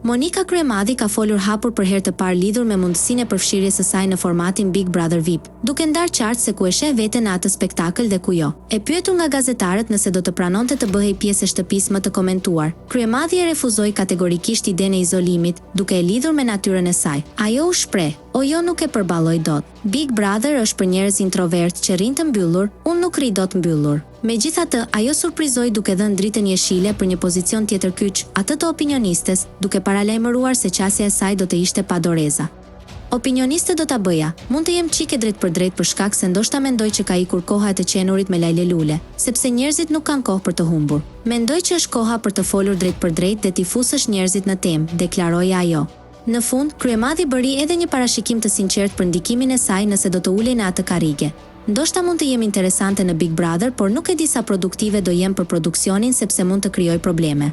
Monika Kryemadhi ka folur hapur për herë të parë lidhur me mundësinë e përfshirjes së saj në formatin Big Brother VIP, duke ndarë qartë se ku e sheh veten në atë spektakël dhe ku jo. E pyetur nga gazetarët nëse do të pranonte të bëhej pjesë e shtëpisë më të komentuar, Kryemadhi e refuzoi kategorikisht idenë e izolimit, duke e lidhur me natyrën e saj. Ajo u shpreh: "O jo, nuk e përballoj dot. Big Brother është për njerëz introvert që rrin të mbyllur, unë nuk rri dot mbyllur." Megjithatë, ajo surprizoi duke dhënë dritën jeshile për një pozicion tjetër kyç, atë të opinionistes, duke paralajmëruar se qasja e saj do të ishte pa doreza. "Opinioniste do ta bëja, mund të jem çike drejt për drejt për shkak se ndoshta mendoj që ka ikur koha e të qenurit me Lajle Lule, sepse njerëzit nuk kanë kohë për të humbur. Mendoj që është koha për të folur drejt për drejt dhe t'i fusësh njerëzit në temë", deklaroi ajo. Në fund, Kryemadhi bëri edhe një parashikim të sinqertë për ndikimin e saj nëse do të ulej në atë karrige. "Ndoshta mund të jem interesante në Big Brother, por nuk e di sa produktive do jem për produksionin sepse mund të krijoj probleme."